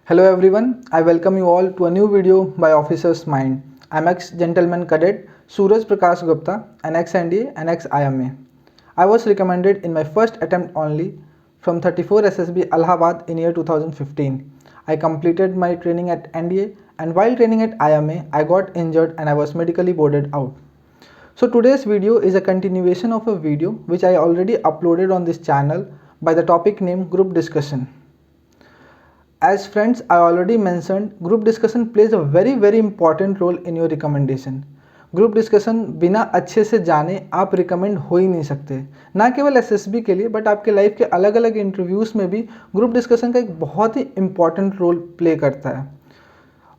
Hello everyone, I welcome you all to a new video by Officer's Mind. I'm ex-gentleman cadet Suraj Prakash Gupta, an ex-NDA and ex-IMA. I was recommended in my first attempt only from 34 SSB Allahabad in year 2015. I completed my training at NDA and while training at IMA, I got injured and I was medically boarded out. So today's video is a continuation of a video which I already uploaded on this channel by the topic name Group Discussion. As friends, I already mentioned, group discussion plays a very important role in your recommendation. Group discussion बिना अच्छे से जाने आप recommend हो ही नहीं सकते, ना केवल एसएसबी के लिए बट आपके लाइफ के अलग अलग इंटरव्यूज़ में भी ग्रुप डिस्कशन का एक बहुत ही इम्पॉर्टेंट रोल प्ले करता है।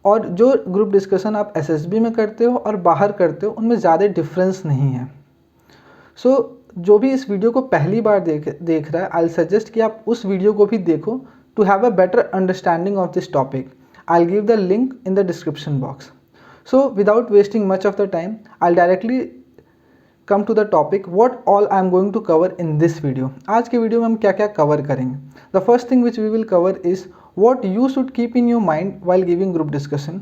और जो ग्रुप डिस्कशन आप एसएसबी में करते हो और बाहर करते हो उनमें ज़्यादा डिफरेंस नहीं है। सो जो भी इस वीडियो को पहली बार देख रहा है, आई सजेस्ट कि आप उस वीडियो को भी देखो to have a better understanding of this topic. I'll give the link in the description box. So without wasting much of the time, I'll directly come to the topic what all I'm going to cover in this video. आज के video में हम क्या क्या cover करेंगे. The first thing which we will cover is what you should keep in your mind while giving group discussion.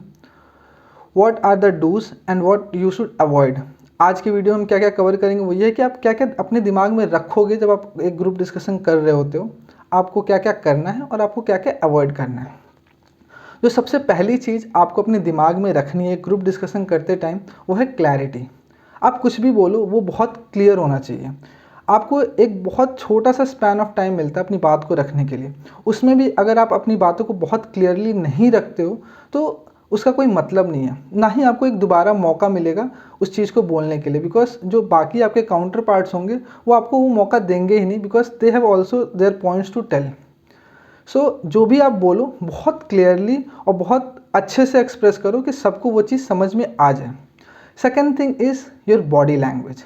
What are the do's and what you should avoid. आज की video में हम क्या क्या कवर करेंगे वो ये है कि आप क्या क्या अपने दिमाग में रखोगे जब आप एक ग्रुप डिस्कशन कर रहे होते हो, आपको क्या क्या करना है और आपको क्या क्या अवॉइड करना है। जो सबसे पहली चीज़ आपको अपने दिमाग में रखनी है ग्रुप डिस्कशन करते टाइम वो है क्लैरिटी। आप कुछ भी बोलो वो बहुत क्लियर होना चाहिए। आपको एक बहुत छोटा सा स्पैन ऑफ टाइम मिलता है अपनी बात को रखने के लिए, उसमें भी अगर आप अपनी बातों को बहुत क्लियरली नहीं रखते हो तो उसका कोई मतलब नहीं है, ना ही आपको एक दोबारा मौका मिलेगा उस चीज़ को बोलने के लिए, बिकॉज जो बाकी आपके काउंटर पार्ट्स होंगे वो आपको वो मौका देंगे ही नहीं, because they have also their points to tell. So जो भी आप बोलो बहुत क्लियरली और बहुत अच्छे से एक्सप्रेस करो कि सबको वो चीज़ समझ में आ जाए। Second thing is your body language.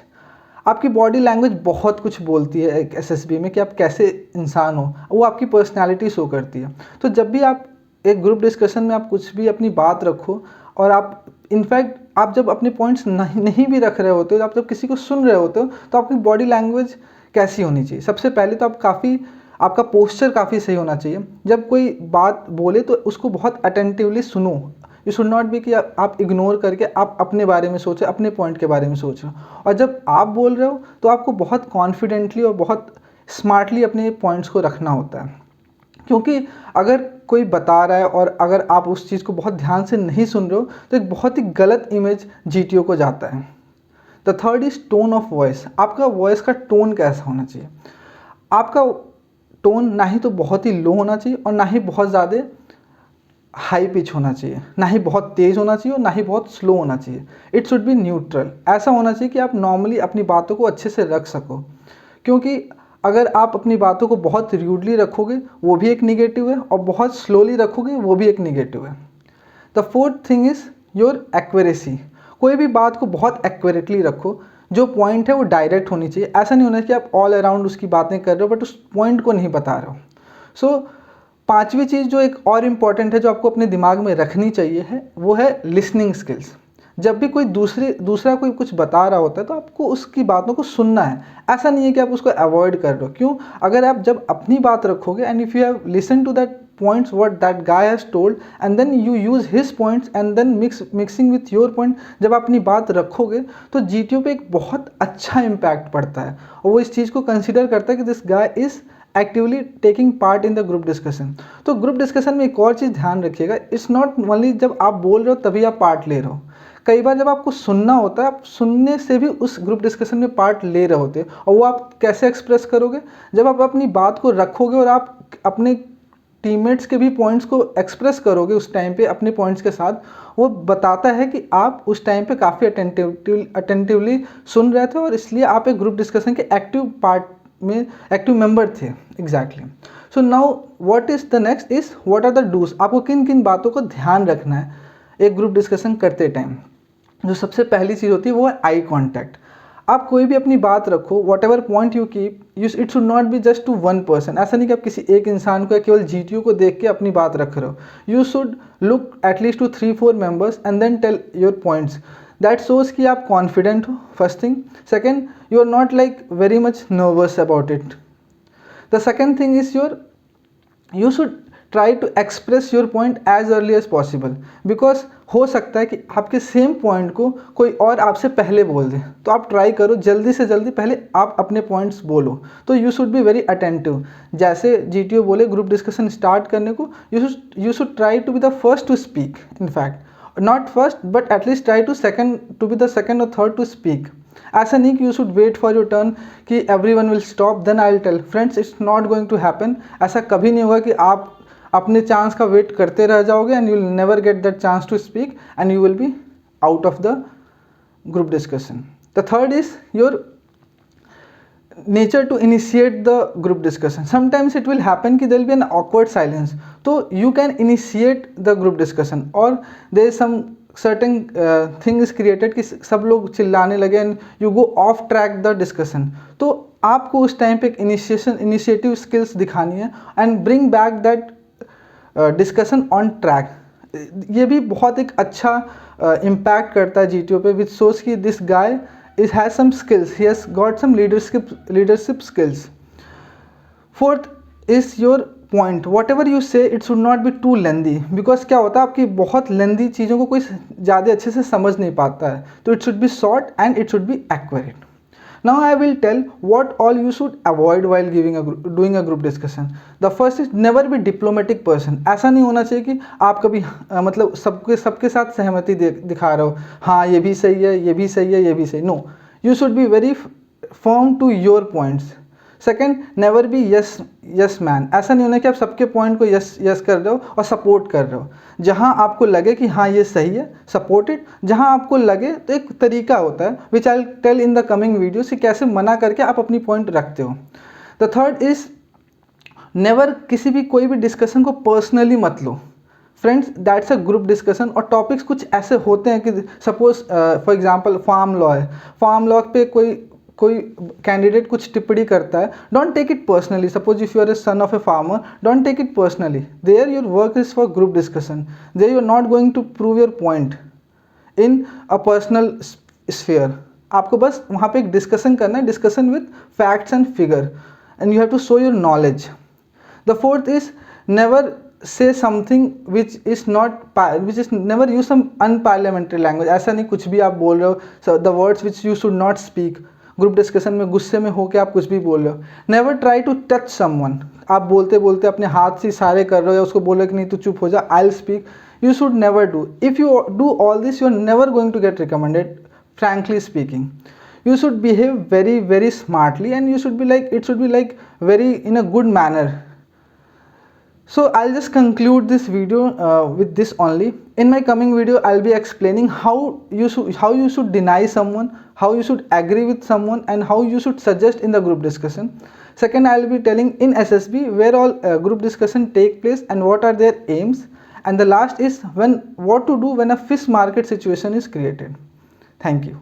आपकी बॉडी लैंग्वेज बहुत कुछ बोलती है एक एसएसबी में कि आप कैसे इंसान हो, वो आपकी पर्सनैलिटी शो करती है। तो जब भी आप एक ग्रुप डिस्कशन में आप कुछ भी अपनी बात रखो और आप इनफैक्ट आप जब अपने पॉइंट्स नहीं भी रख रहे होते हो, आप जब किसी को सुन रहे होते हो तो आपकी बॉडी लैंग्वेज कैसी होनी चाहिए। सबसे पहले तो आपका पोस्चर काफ़ी सही होना चाहिए। जब कोई बात बोले तो उसको बहुत अटेंटिवली सुनो। यू शुड नॉट बी कि आप इग्नोर करके आप अपने बारे में सोचो, अपने पॉइंट के बारे में सोचो। और जब आप बोल रहे हो तो आपको बहुत कॉन्फिडेंटली और बहुत स्मार्टली अपने पॉइंट्स को रखना होता है, क्योंकि अगर कोई बता रहा है और अगर आप उस चीज़ को बहुत ध्यान से नहीं सुन रहे हो तो एक बहुत ही गलत इमेज जीटीओ को जाता है। The third is tone of voice. आपका वॉइस का टोन कैसा होना चाहिए। आपका टोन ना ही तो बहुत ही लो होना चाहिए और ना ही बहुत ज़्यादा हाई पिच होना चाहिए, ना ही बहुत तेज़ होना चाहिए और ना ही बहुत स्लो होना चाहिए। It should be neutral. ऐसा होना चाहिए कि आप नॉर्मली अपनी बातों को अच्छे से रख सको, क्योंकि अगर आप अपनी बातों को बहुत र्यूडली रखोगे वो भी एक निगेटिव है और बहुत स्लोली रखोगे वो भी एक निगेटिव है। The fourth thing is your accuracy. कोई भी बात को बहुत एक्यूरेटली रखो, जो पॉइंट है वो डायरेक्ट होनी चाहिए। ऐसा नहीं होना चाहिए कि आप ऑल अराउंड उसकी बातें कर रहे हो बट उस पॉइंट को नहीं बता रहे हो। सो पांचवी चीज़ जो एक और इम्पॉर्टेंट है जो आपको अपने दिमाग में रखनी चाहिए है वो है लिसनिंग स्किल्स। जब भी कोई दूसरा कोई कुछ बता रहा होता है तो आपको उसकी बातों को सुनना है। ऐसा नहीं है कि आप उसको अवॉइड कर रहे हो। क्यों? अगर आप जब अपनी बात रखोगे and if you have listen to that points what that guy has told and then you use his points and then mixing with your point, जब आप अपनी बात रखोगे तो जीटीओ पे एक बहुत अच्छा इम्पैक्ट पड़ता है और वो इस चीज़ को कंसिडर करता है कि this guy is actively taking part in the group discussion. तो ग्रुप डिस्कशन में एक और चीज़ ध्यान रखिएगा, इट्स नॉट ओनली जब आप बोल रहे हो तभी आप पार्ट ले रहे हो। कई बार जब आपको सुनना होता है आप सुनने से भी उस ग्रुप डिस्कशन में पार्ट ले रहे होते हैं। और वो आप कैसे एक्सप्रेस करोगे? जब आप अपनी बात को रखोगे और आप अपने टीममेट्स के भी पॉइंट्स को एक्सप्रेस करोगे उस टाइम पे अपने पॉइंट्स के साथ, वो बताता है कि आप उस टाइम पे काफ़ी अटेंटिवली सुन रहे थे और इसलिए आप एक ग्रुप डिस्कशन के एक्टिव पार्ट में एक्टिव मेंबर थे। Exactly. So now what is the next is what are the dos. आपको किन किन बातों को ध्यान रखना है एक ग्रुप डिस्कशन करते टाइम। जो सबसे पहली चीज़ होती है वो है आई कॉन्टैक्ट। आप कोई भी अपनी बात रखो, whatever point you keep, it should not be just to one person. ऐसा नहीं कि आप किसी एक इंसान को या केवल जीटीओ को देख के अपनी बात रख रहे हो। You should look at least to 3-4 members and then tell your points. That shows कि आप कॉन्फिडेंट हो, first thing. Second, you are not like very much nervous about it. The second thing is you should try to express your point as early as possible, because हो सकता है कि आपके same point को कोई और आपसे पहले बोल दे, तो आप ट्राई करो जल्दी से जल्दी पहले आप अपने पॉइंट्स बोलो। तो you should be very attentive. जैसे GTO बोले ग्रुप डिस्कशन स्टार्ट करने को, you should try to be the first to speak, in fact not first but at least try to be the second और थर्ड टू स्पीक। ऐसा नहीं कि you should wait for your turn कि everyone will stop then I will tell. Friends, it's not going to happen. ऐसा कभी नहीं होगा कि आप अपने चांस का वेट करते रह जाओगे and you will never get that chance to speak and you will be out of the group discussion. The third is your nature to initiate the group discussion. Sometimes it will happen कि there will be an awkward silence, so you can initiate the group discussion, or there is some certain thing is created कि सब लोग चिल्लाने लगे and you go off track the discussion. तो आपको उस time पे एक इनिशिएटिव स्किल्स दिखानी है and bring back that discussion on track. ये भी बहुत एक अच्छा impact करता है GTO पे, which shows कि this guy it has some skills, he has got some leadership skills. Fourth is your point. Whatever you say it should not be too lengthy, because क्या होता है आपकी बहुत लेंदी चीज़ों को कोई ज़्यादा अच्छे से समझ नहीं पाता है, तो it should be short and it should be accurate. Now I will tell what all you should avoid while doing a group discussion. The first is never be diplomatic person. ऐसा नहीं होना चाहिए कि आप कभी मतलब सबके साथ सहमति दिखा रहे हो, हाँ ये भी सही है, ये भी सही है, ये भी सही। No, you should be very firm to your points. Second, never be yes man. ऐसा नहीं होना कि आप सबके पॉइंट को यस कर रहे हो और सपोर्ट कर रहे हो। जहाँ आपको लगे कि हाँ ये सही है, सपोर्ट इट। जहाँ आपको लगे, तो एक तरीका होता है which I tell in the coming video से कैसे मना करके आप अपनी पॉइंट रखते हो। द थर्ड इज नेवर किसी भी कोई भी डिस्कशन को पर्सनली मत लो। Friends, that's a group discussion और टॉपिक्स कुछ ऐसे होते हैं कि suppose for example farm law है, फार्म लॉ पे कोई कैंडिडेट कुछ टिप्पणी करता है, don't take it personally. Suppose if you are a son of a farmer, don't take it personally. There your work is for group discussion, there you are not going to prove your point in a personal sphere. आपको बस वहाँ पे एक discussion करना है, discussion with facts and figure, and you have to show your knowledge. The fourth is never say something which is never use some unparliamentary language. ऐसा नहीं कुछ भी आप बोल रहे हो, so the words which you should not speak. Group discussion में गुस्से में होकर आप कुछ भी बोल रहे हो। Never try to touch someone. आप बोलते बोलते अपने हाथ से इशारे कर रहे हो या उसको बोल रहे हो कि नहीं तू चुप हो जा, I will speak. You should never do. If you do all this you are never going to get recommended, frankly speaking. You should behave very very smartly and you should be like, it should be like very in a good manner. So I'll just conclude this video with this only. In my coming video I'll be explaining how you should deny someone, how you should agree with someone, and how you should suggest in the group discussion. Second, I'll be telling in SSB where all group discussion take place and what are their aims. And the last is what to do when a fish market situation is created. Thank you.